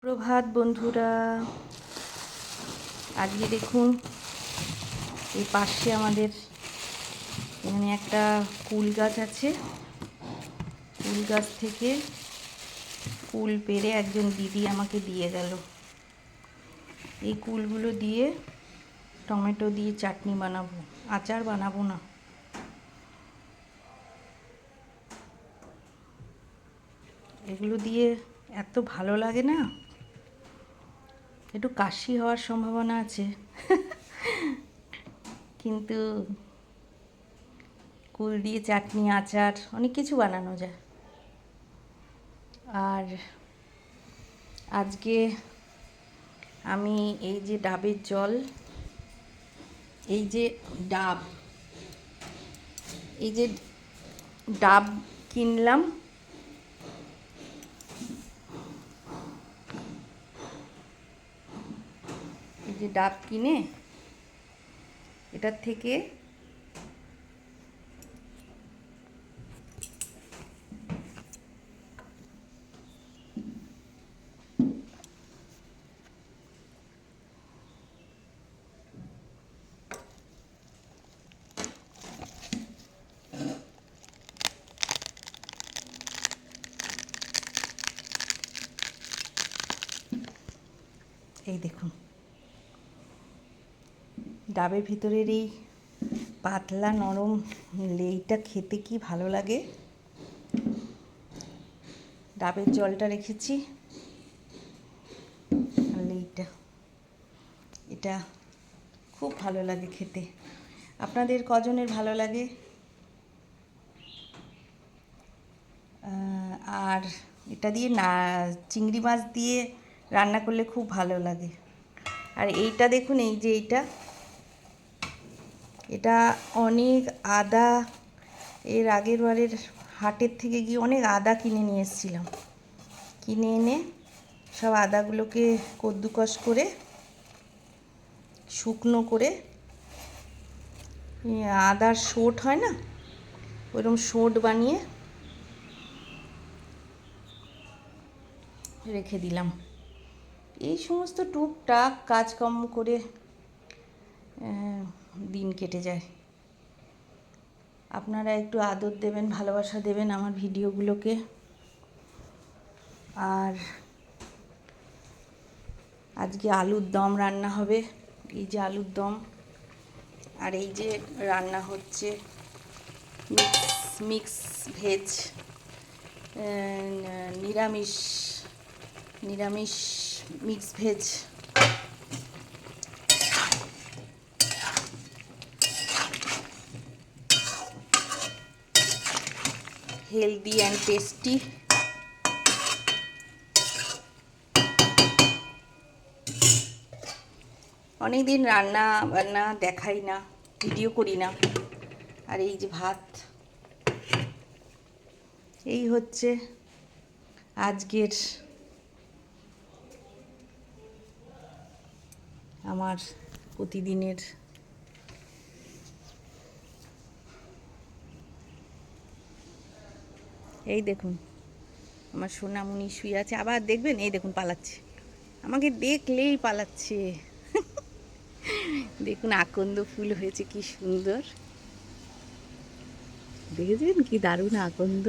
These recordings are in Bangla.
প্রভাত বন্ধুরা, আজকে দেখুন এই পাশে আমাদের এখানে একটা কুল গাছ আছে। কুল গাছ থেকে কুল পেড়ে একজন দিদি আমাকে দিয়ে গেল। এই কুলগুলো দিয়ে টমেটো দিয়ে চাটনি বানাবো, আচার বানাবো না। এগুলো দিয়ে এত ভালো লাগে না, একটু কাশি হওয়ার সম্ভাবনা আছে কিন্তু কুল দিয়ে চাটনি, আচার অনেক কিছু বানানো যায়। আর আজকে আমি এই যে ডাবের জল, এই যে ডাব কিনলাম। এই যে ডাব কিনে এটার থেকে এই দেখুন ডাবের ভিতরের এই পাতলা নরম লেইটা খেতে কি ভালো লাগে। ডাবের জলটা রেখেছি আর লেইটা, এটা খুব ভালো লাগে খেতে। আপনাদের কজনের ভালো লাগে? আর এটা দিয়ে না চিংড়ি মাছ দিয়ে রান্না করলে খুব ভালো লাগে। আর এইটা দেখুন, এই যে এটা অনেক আদা, এর আগের বারের হাটের থেকে গিয়ে অনেক আদা কিনে নিয়ে এসেছিলাম। কিনে এনে সব আদাগুলোকে কদ্দুকস করে শুকনো করে, আদার শোট হয় না, ওইরকম শোট বানিয়ে রেখে দিলাম। এই সমস্ত টুকটাক কাজকর্ম করে দিন কেটে যায়। আপনারা একটু আদর দেবেন, ভালোবাসা দেবেন আমার ভিডিওগুলোকে। আর আজকে আলুর দম রান্না হবে, এই যে আলুর দম। আর এই যে রান্না হচ্ছে মিক্স ভেজ, নিরামিষ mix veg. Healthy and tasty. অনেকদিন রান্না বান্না দেখাই না, ভিডিও করি না। আর এই যে ভাত, এই হচ্ছে আজকের আমার প্রতিদিনের। এই দেখুন আমার সোনামণি শুয়ে আছে, আবার দেখবেন এই দেখুন পালাচ্ছে, আমাকে দেখলেই পালাচ্ছে দেখুন আকন্দ ফুল হয়েছে কি সুন্দর, দেখেছেন কি দারুণ আকন্দ।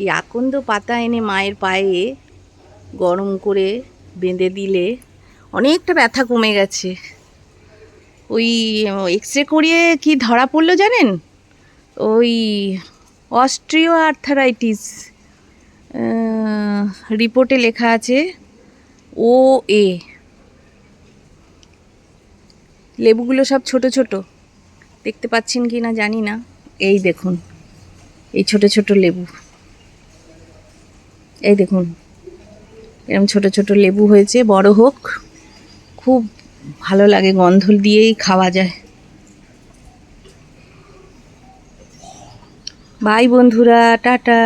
এই আকন্দ পাতা এনে মায়ের পায়ে গরম করে বেঁধে দিলে অনেকটা ব্যথা কমে গেছে। ওই এক্সরে করিয়ে কি ধরা পড়লো জানেন? ওই অস্ট্রিও আর্থারাইটিস, রিপোর্টে লেখা আছে OA। লেবুগুলো সব ছোট ছোট, দেখতে পাচ্ছেন কি না জানি না। এই দেখুন এই ছোট ছোট লেবু, এই দেখুন এরকম ছোট ছোট লেবু হয়েছে। বড় হোক, খুব ভালো লাগে, গন্ধ দিয়েই খাওয়া যায়। বাই বন্ধুরা, টাটা।